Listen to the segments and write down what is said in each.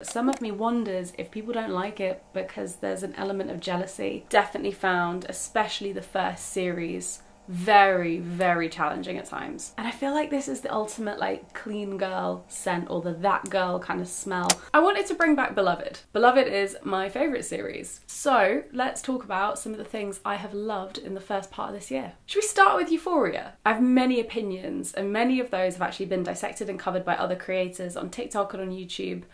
Some of me wonders if people don't like it because there's an element of jealousy. Definitely found, especially the first series, very, very challenging at times. And I feel like this is the ultimate like clean girl scent, or the that girl kind of smell. I wanted to bring back Beloved. Beloved is my favourite series. So let's talk about some of the things I have loved in the first part of this year. Should we start with Euphoria? I have many opinions, and many of those have actually been dissected and covered by other creators on TikTok and on YouTube.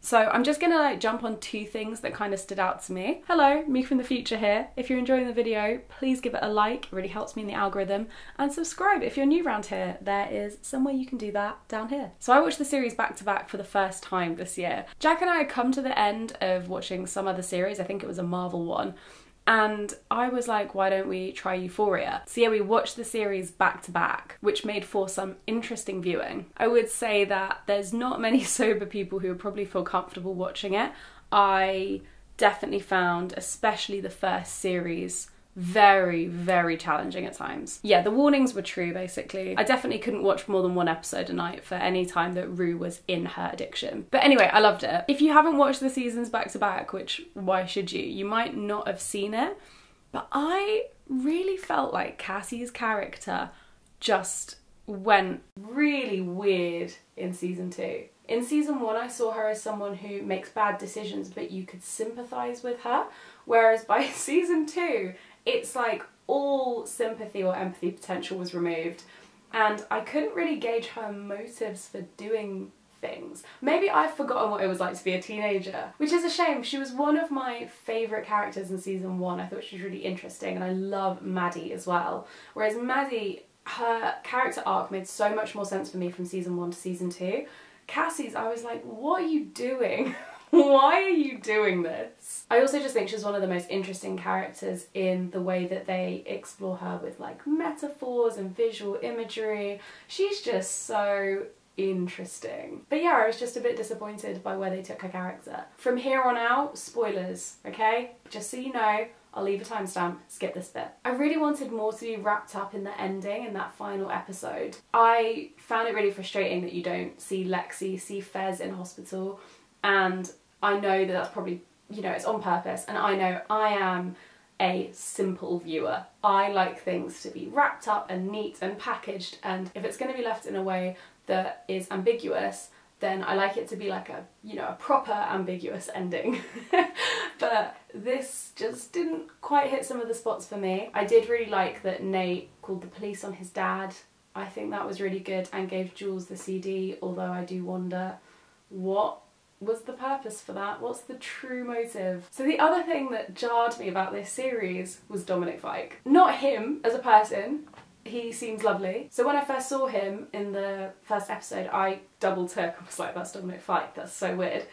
So I'm just gonna like jump on two things that kind of stood out to me. Hello, me from the future here. If you're enjoying the video, please give it a like, it really helps me in the algorithm, and subscribe if you're new around here. There is somewhere you can do that down here. So I watched the series back to back for the first time this year. Jack and I had come to the end of watching some other series, I think it was a Marvel one, and I was like, why don't we try Euphoria? So yeah, we watched the series back to back, which made for some interesting viewing. I would say that there's not many sober people who would probably feel comfortable watching it. I definitely found, especially the first series, very, very challenging at times. Yeah, the warnings were true, basically. I definitely couldn't watch more than one episode a night for any time that Rue was in her addiction. But anyway, I loved it. If you haven't watched the seasons back to back, which why should you? You might not have seen it, but I really felt like Cassie's character just went really weird in season 2. In season 1, I saw her as someone who makes bad decisions, but you could sympathise with her. Whereas by season 2, it's like all sympathy or empathy potential was removed, and I couldn't really gauge her motives for doing things. Maybe I've forgotten what it was like to be a teenager, which is a shame. She was one of my favourite characters in season 1. I thought she was really interesting, and I love Maddie as well. Whereas Maddie, her character arc made so much more sense for me from season 1 to season 2. Cassie's, I was like, what are you doing? Why are you doing this? I also just think she's one of the most interesting characters in the way that they explore her with like metaphors and visual imagery. She's just so interesting. But yeah, I was just a bit disappointed by where they took her character. From here on out, spoilers, okay? Just so you know, I'll leave a timestamp, skip this bit. I really wanted more to be wrapped up in the ending, in that final episode. I found it really frustrating that you don't see Lexi, see Fez in hospital, and I know that that's probably, you know, it's on purpose, and I know I am a simple viewer. I like things to be wrapped up and neat and packaged, and if it's going to be left in a way that is ambiguous, then I like it to be like a, you know, a proper ambiguous ending. But this just didn't quite hit some of the spots for me. I did really like that Nate called the police on his dad. I think that was really good, and gave Jules the CD, although I do wonder what was the purpose for that? What's the true motive? So the other thing that jarred me about this series was Dominic Fike. Not him as a person, he seems lovely. So when I first saw him in the first episode, I double took. I was like, that's Dominic Fike, that's so weird.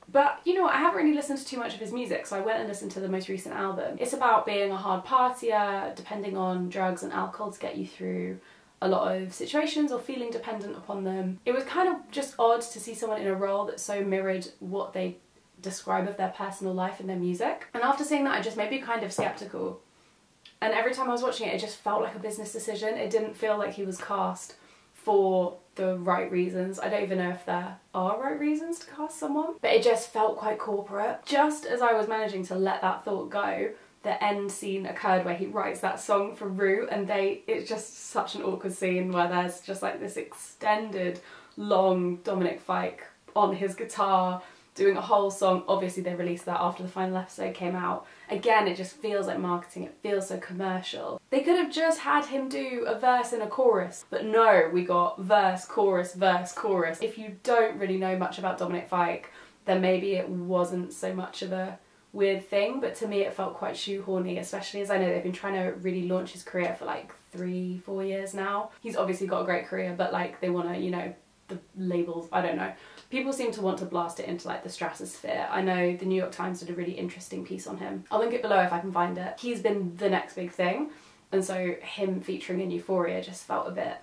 But you know what, I haven't really listened to too much of his music, so I went and listened to the most recent album. It's about being a hard partier, depending on drugs and alcohol to get you through a lot of situations or feeling dependent upon them. It was kind of just odd to see someone in a role that so mirrored what they describe of their personal life in their music. And after seeing that, I just made me kind of skeptical. And every time I was watching it, it just felt like a business decision. It didn't feel like he was cast for the right reasons. I don't even know if there are right reasons to cast someone, but it just felt quite corporate. Just as I was managing to let that thought go, the end scene occurred where he writes that song for Rue, and it's just such an awkward scene where there's just like this extended long Dominic Fike on his guitar doing a whole song. Obviously they released that after the final episode came out. Again, it just feels like marketing, it feels so commercial. They could have just had him do a verse and a chorus, but no, we got verse, chorus, verse, chorus. If you don't really know much about Dominic Fike, then maybe it wasn't so much of a weird thing, but to me it felt quite shoehorny, especially as I know they've been trying to really launch his career for like 3-4 years now. He's obviously got a great career, but like they want to, you know, the labels, I don't know. People seem to want to blast it into like the stratosphere. I know the New York Times did a really interesting piece on him. I'll link it below if I can find it. He's been the next big thing, and so him featuring in Euphoria just felt a bit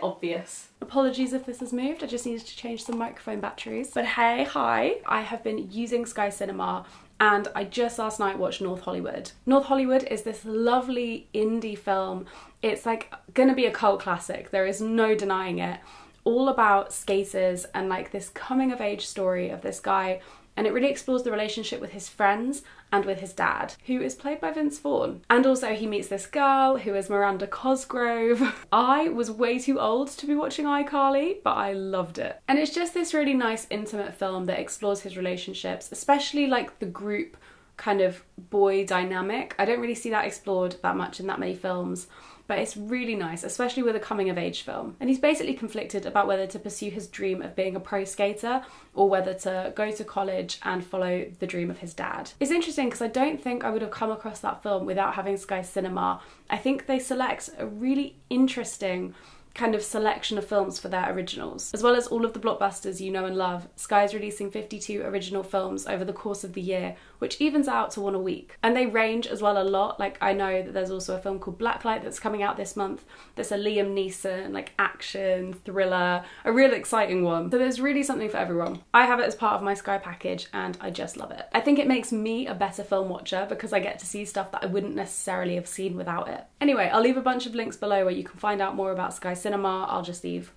obvious. Apologies if this has moved, I just needed to change some microphone batteries. But hey, hi! I have been using Sky Cinema, and I just last night watched North Hollywood. North Hollywood is this lovely indie film. It's like gonna be a cult classic, there is no denying it. all about skaters and like this coming of age story of this guy, and it really explores the relationship with his friends and with his dad, who is played by Vince Vaughn. And also he meets this girl who is Miranda Cosgrove. I was way too old to be watching iCarly, but I loved it. And it's just this really nice intimate film that explores his relationships, especially like the group kind of boy dynamic. I don't really see that explored that much in that many films, but it's really nice, especially with a coming of age film. And he's basically conflicted about whether to pursue his dream of being a pro skater or whether to go to college and follow the dream of his dad. It's interesting because I don't think I would have come across that film without having Sky Cinema. I think they select a really interesting kind of selection of films for their originals. As well as all of the blockbusters you know and love, Sky is releasing 52 original films over the course of the year, which evens out to one a week. And they range as well a lot. Like, I know that there's also a film called Blacklight that's coming out this month that's a Liam Neeson, like, action, thriller, a real exciting one. So there's really something for everyone. I have it as part of my Sky package and I just love it. I think it makes me a better film watcher because I get to see stuff that I wouldn't necessarily have seen without it. Anyway, I'll leave a bunch of links below where you can find out more about Sky Cinema. I'll just leave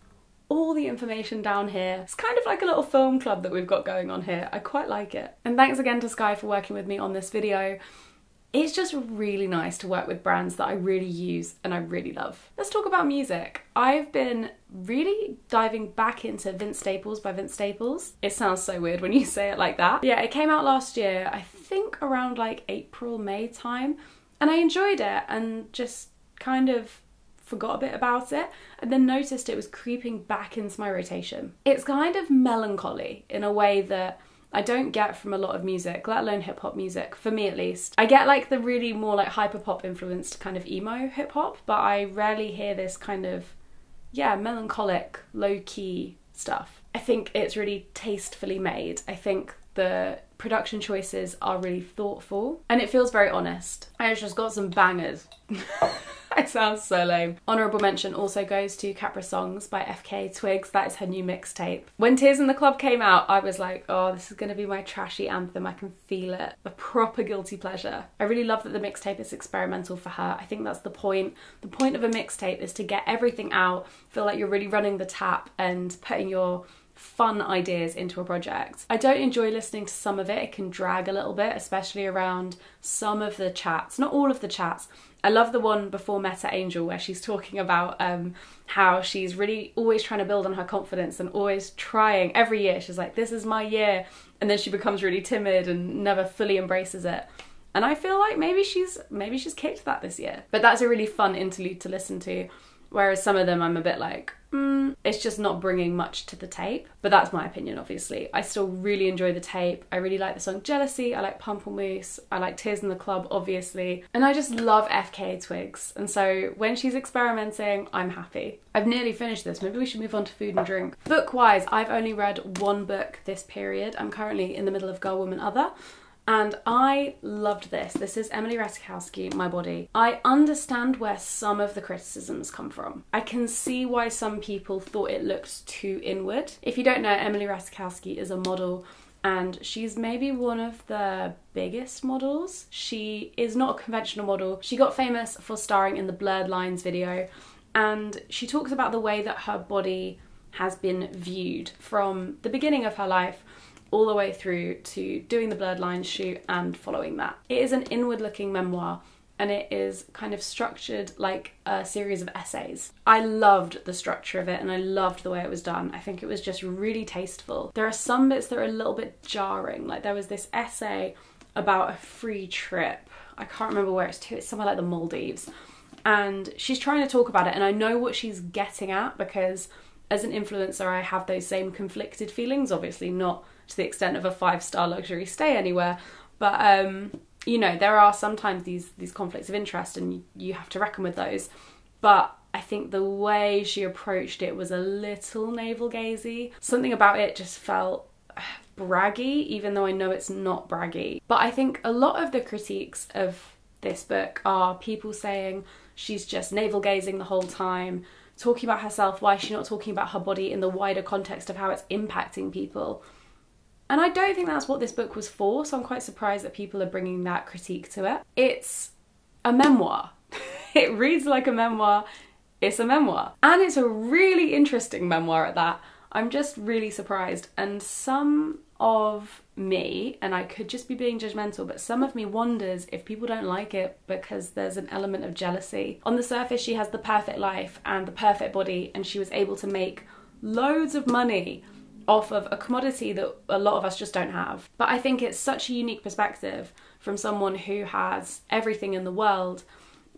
all the information down here. It's kind of like a little film club that we've got going on here. I quite like it. And thanks again to Sky for working with me on this video. It's just really nice to work with brands that I really use and I really love. Let's talk about music. I've been really diving back into Vince Staples by Vince Staples. It sounds so weird when you say it like that. Yeah, it came out last year, I think around like April, May time, and I enjoyed it and just kind of forgot a bit about it and then noticed it was creeping back into my rotation. It's kind of melancholy in a way that I don't get from a lot of music, let alone hip-hop music, for me at least. I get like the really more like hyper-pop influenced kind of emo hip-hop, but I rarely hear this kind of, yeah, melancholic, low-key stuff. I think it's really tastefully made. I think the production choices are really thoughtful and it feels very honest. And it's just got some bangers. It sounds so lame. Honourable mention also goes to Capra Songs by FK Twigs. That is her new mixtape. When Tears in the Club came out, I was like, oh, this is going to be my trashy anthem. I can feel it. A proper guilty pleasure. I really love that the mixtape is experimental for her. I think that's the point. The point of a mixtape is to get everything out, feel like you're really running the tap and putting your fun ideas into a project. I don't enjoy listening to some of it. It can drag a little bit, especially around some of the chats. Not all of the chats. I love the one before Meta Angel where she's talking about how she's really always trying to build on her confidence and always trying every year. She's like, this is my year. And then she becomes really timid and never fully embraces it. And I feel like maybe she's kicked that this year. But that's a really fun interlude to listen to. Whereas some of them I'm a bit like, it's just not bringing much to the tape. But that's my opinion, obviously. I still really enjoy the tape. I really like the song Jealousy. I like Pamplemousse. I like Tears in the Club, obviously. And I just love FKA Twigs. And so when she's experimenting, I'm happy. I've nearly finished this. Maybe we should move on to food and drink. Book-wise, I've only read one book this period. I'm currently in the middle of Girl, Woman, Other. And I loved this. This is Emily Ratajkowski, My Body. I understand where some of the criticisms come from. I can see why some people thought it looked too inward. If you don't know, Emily Ratajkowski is a model and she's maybe one of the biggest models. She is not a conventional model. She got famous for starring in the Blurred Lines video, and she talks about the way that her body has been viewed from the beginning of her life all the way through to doing the Blurred Lines shoot and following that. It is an inward-looking memoir and it is kind of structured like a series of essays. I loved the structure of it and I loved the way it was done. I think it was just really tasteful. There are some bits that are a little bit jarring. Like there was this essay about a free trip. I can't remember where it's to. It's somewhere like the Maldives. And she's trying to talk about it and I know what she's getting at because as an influencer I have those same conflicted feelings, obviously not to the extent of a 5-star luxury stay anywhere, but you know, there are sometimes these conflicts of interest and you have to reckon with those. But I think the way she approached it was a little navel-gazy. Something about it just felt braggy, even though I know it's not braggy. But I think a lot of the critiques of this book are people saying she's just navel-gazing the whole time, talking about herself, why is she not talking about her body in the wider context of how it's impacting people. And I don't think that's what this book was for, so I'm quite surprised that people are bringing that critique to it. It's a memoir. It reads like a memoir. It's a memoir. And it's a really interesting memoir at that. I'm just really surprised. And some of me, and I could just be being judgmental, but some of me wonders if people don't like it because there's an element of jealousy. On the surface, she has the perfect life and the perfect body, and she was able to make loads of money off of a commodity that a lot of us just don't have. But I think it's such a unique perspective from someone who has everything in the world,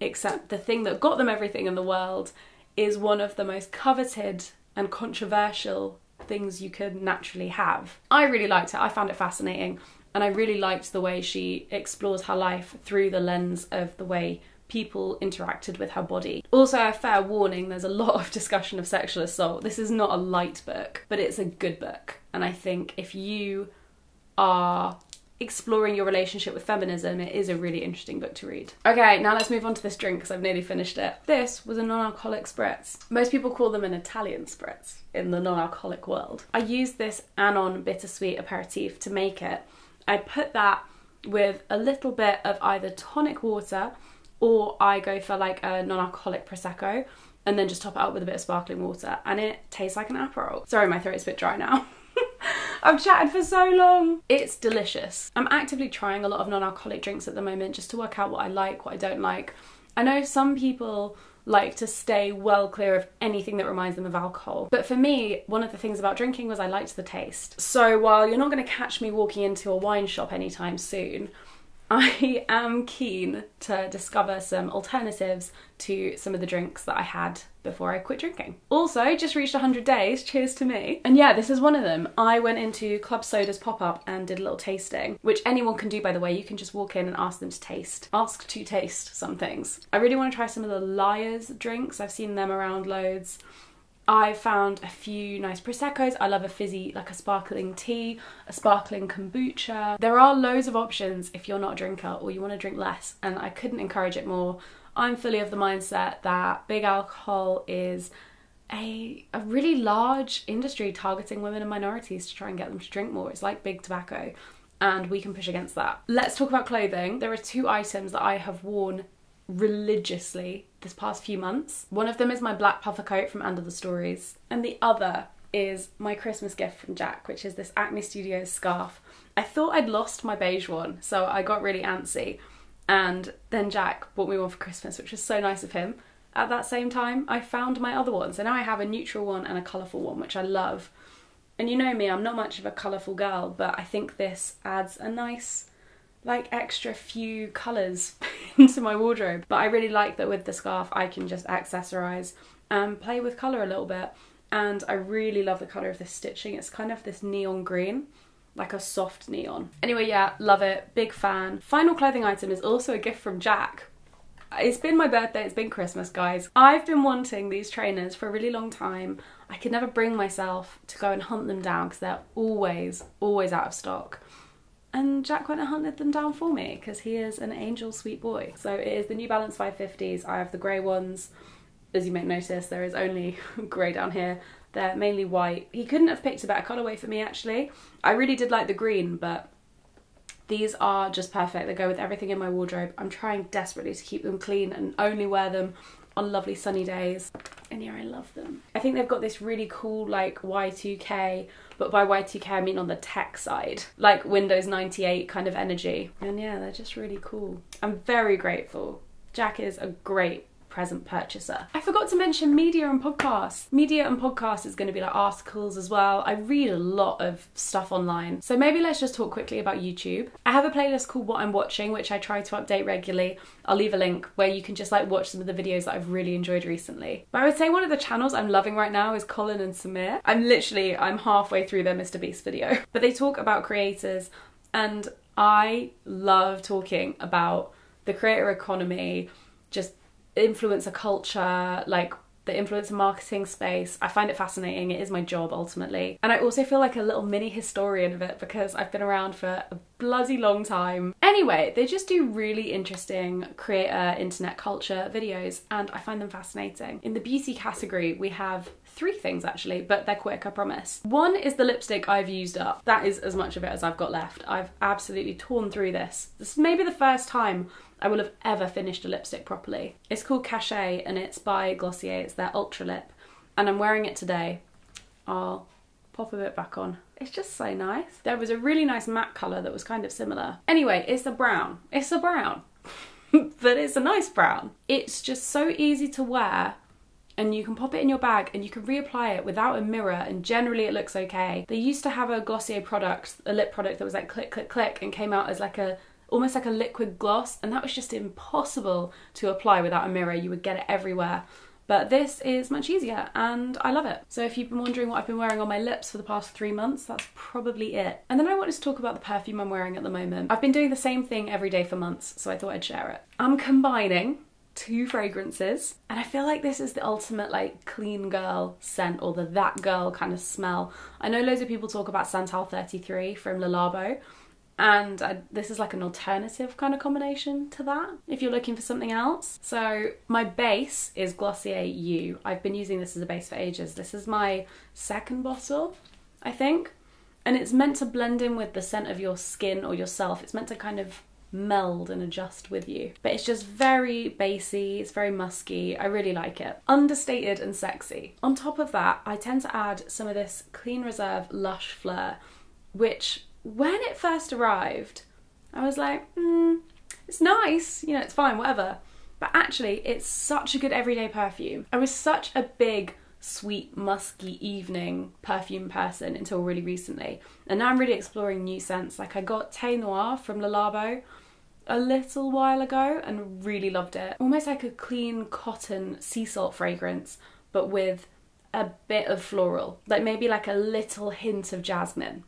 except the thing that got them everything in the world is one of the most coveted and controversial things you could naturally have. I really liked it. I found it fascinating, and I really liked the way she explores her life through the lens of the way people interacted with her body. Also, a fair warning, there's a lot of discussion of sexual assault. This is not a light book, but it's a good book. And I think if you are exploring your relationship with feminism, it is a really interesting book to read. Okay, now let's move on to this drink because I've nearly finished it. This was a non-alcoholic spritz. Most people call them an Italian spritz in the non-alcoholic world. I used this Anon bittersweet aperitif to make it. I put that with a little bit of either tonic water, or I go for like a non-alcoholic Prosecco and then just top it up with a bit of sparkling water, and it tastes like an Aperol. Sorry, my throat's a bit dry now. I've chatted for so long. It's delicious. I'm actively trying a lot of non-alcoholic drinks at the moment just to work out what I like, what I don't like. I know some people like to stay well clear of anything that reminds them of alcohol. But for me, one of the things about drinking was I liked the taste. So while you're not going to catch me walking into a wine shop anytime soon, I am keen to discover some alternatives to some of the drinks that I had before I quit drinking. Also, just reached 100 days, cheers to me. And yeah, this is one of them. I went into Club Soda's pop-up and did a little tasting, which anyone can do, by the way. You can just walk in and ask them to taste. Ask to taste some things. I really want to try some of the Liars drinks. I've seen them around loads. I found a few nice Proseccos. I love a fizzy, like a sparkling tea, a sparkling kombucha. There are loads of options if you're not a drinker or you want to drink less, and I couldn't encourage it more. I'm fully of the mindset that big alcohol is a really large industry targeting women and minorities to try and get them to drink more. It's like big tobacco, and we can push against that. Let's talk about clothing. There are two items that I have worn religiously this past few months. One of them is my black puffer coat from Under the Stories, and the other is my Christmas gift from Jack, which is this Acne Studios scarf. I thought I'd lost my beige one, so I got really antsy, and then Jack bought me one for Christmas, which was so nice of him. At that same time, I found my other one, so now I have a neutral one and a colourful one, which I love. And you know me, I'm not much of a colourful girl, but I think this adds a nice, like, extra few colours into my wardrobe. But I really like that with the scarf I can just accessorise and play with colour a little bit. And I really love the colour of this stitching. It's kind of this neon green, like a soft neon. Anyway, yeah, love it, big fan. Final clothing item is also a gift from Jack. It's been my birthday, it's been Christmas, guys. I've been wanting these trainers for a really long time. I could never bring myself to go and hunt them down because they're always out of stock. And Jack went and hunted them down for me because he is an angel sweet boy. So it is the New Balance 550s. I have the grey ones. As you may notice, there is only grey down here. They're mainly white. He couldn't have picked a better colourway for me, actually. I really did like the green, but these are just perfect. They go with everything in my wardrobe. I'm trying desperately to keep them clean and only wear them on lovely sunny days. And yeah, I love them. I think they've got this really cool, like, Y2K, but by Y2K I mean on the tech side, like Windows 98 kind of energy. And yeah, they're just really cool. I'm very grateful. Jack is a great present purchaser. I forgot to mention media and podcasts. Media and podcasts is going to be like articles as well. I read a lot of stuff online. So maybe let's just talk quickly about YouTube. I have a playlist called What I'm Watching, which I try to update regularly. I'll leave a link where you can just like watch some of the videos that I've really enjoyed recently. But I would say one of the channels I'm loving right now is Colin and Samir. I'm halfway through their Mr. Beast video. But they talk about creators, and I love talking about the creator economy, just influencer culture, like the influencer marketing space. I find it fascinating. It is my job ultimately. And I also feel like a little mini historian of it because I've been around for a bloody long time. Anyway, they just do really interesting creator internet culture videos and I find them fascinating. In the beauty category, we have 3 things actually, but they're quick, I promise. One is the lipstick I've used up. That is as much of it as I've got left. I've absolutely torn through this. This is maybe the first time I will have ever finished a lipstick properly. It's called Cachet and it's by Glossier. It's their Ultra Lip. And I'm wearing it today. I'll pop a bit back on. It's just so nice. There was a really nice matte colour that was kind of similar. Anyway, it's a brown. It's a brown. But it's a nice brown. It's just so easy to wear and you can pop it in your bag and you can reapply it without a mirror and generally it looks okay. They used to have a Glossier product, a lip product that was like click, click, click and came out as like a almost like a liquid gloss, and that was just impossible to apply without a mirror. You would get it everywhere. But this is much easier and I love it. So if you've been wondering what I've been wearing on my lips for the past 3 months, that's probably it. And then I wanted to talk about the perfume I'm wearing at the moment. I've been doing the same thing every day for months, so I thought I'd share it. I'm combining 2 fragrances, and I feel like this is the ultimate like clean girl scent, or the that girl kind of smell. I know loads of people talk about Santal 33 from Le Labo, and this is like an alternative kind of combination to that if you're looking for something else. So my base is Glossier You. I've been using this as a base for ages. This is my 2nd bottle, I think, and it's meant to blend in with the scent of your skin or yourself. It's meant to kind of meld and adjust with you, but it's just very basey, it's very musky. I really like it. Understated and sexy. On top of that, I tend to add some of this Clean Reserve Lush Fleur, which when it first arrived, I was like, it's nice, you know, it's fine, whatever. But actually, it's such a good everyday perfume. I was such a big, sweet, musky evening perfume person until really recently. And now I'm really exploring new scents. Like I got Thé Noir from Le Labo a little while ago and really loved it. Almost like a clean cotton sea salt fragrance, but with a bit of floral. Like maybe like a little hint of jasmine.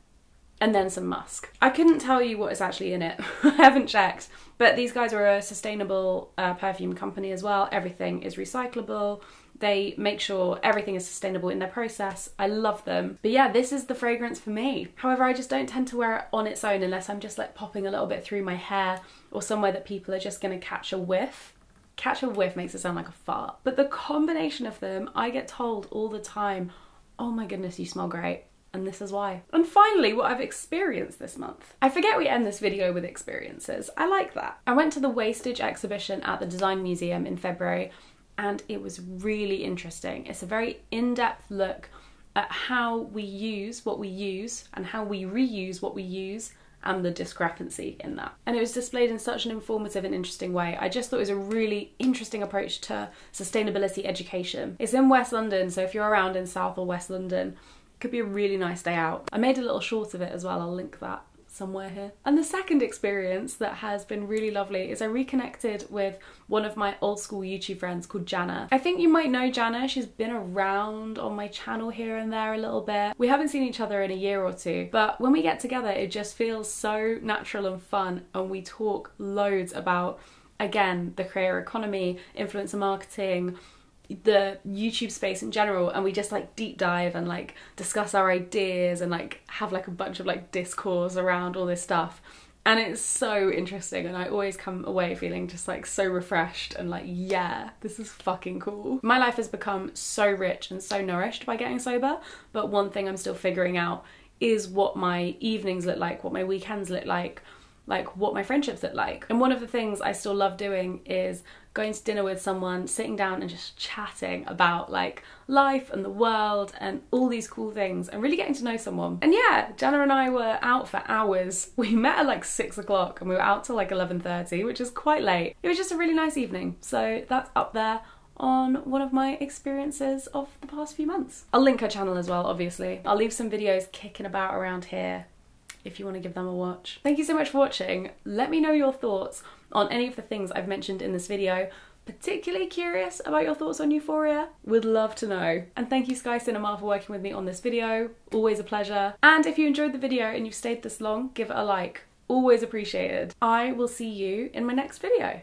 And then some musk. I couldn't tell you what is actually in it. I haven't checked. But these guys are a sustainable perfume company as well. Everything is recyclable. They make sure everything is sustainable in their process. I love them. But yeah, this is the fragrance for me. However, I just don't tend to wear it on its own unless I'm just like popping a little bit through my hair or somewhere that people are just gonna catch a whiff. Catch a whiff makes it sound like a fart. But the combination of them, I get told all the time, oh my goodness, you smell great. And this is why. And finally, what I've experienced this month. I forget we end this video with experiences. I like that. I went to the Wastage exhibition at the Design Museum in February and it was really interesting. It's a very in-depth look at how we use what we use and how we reuse what we use and the discrepancy in that. And it was displayed in such an informative and interesting way. I just thought it was a really interesting approach to sustainability education. It's in West London, so if you're around in South or West London, could be a really nice day out. I made a little short of it as well, I'll link that somewhere here. And the second experience that has been really lovely is I reconnected with one of my old school YouTube friends called Jana. I think you might know Jana, she's been around on my channel here and there a little bit. We haven't seen each other in a year or 2, but when we get together it just feels so natural and fun, and we talk loads about, again, the creator economy, influencer marketing, the YouTube space in general, and we just like deep dive and like discuss our ideas and like have like a bunch of like discourse around all this stuff, and it's so interesting, and I always come away feeling just like so refreshed and like, yeah, this is fucking cool. My life has become so rich and so nourished by getting sober, but one thing I'm still figuring out is what my evenings look like, what my weekends look like what my friendships look like. And one of the things I still love doing is going to dinner with someone, sitting down and just chatting about like life and the world and all these cool things and really getting to know someone. And yeah, Jana and I were out for hours. We met at like 6 o'clock and we were out till like 11:30, which is quite late. It was just a really nice evening. So that's up there on one of my experiences of the past few months. I'll link her channel as well, obviously. I'll leave some videos kicking about around here if you want to give them a watch. Thank you so much for watching. Let me know your thoughts on any of the things I've mentioned in this video. Particularly curious about your thoughts on Euphoria. Would love to know. And thank you Sky Cinema for working with me on this video. Always a pleasure. And if you enjoyed the video and you've stayed this long, give it a like. Always appreciated. I will see you in my next video.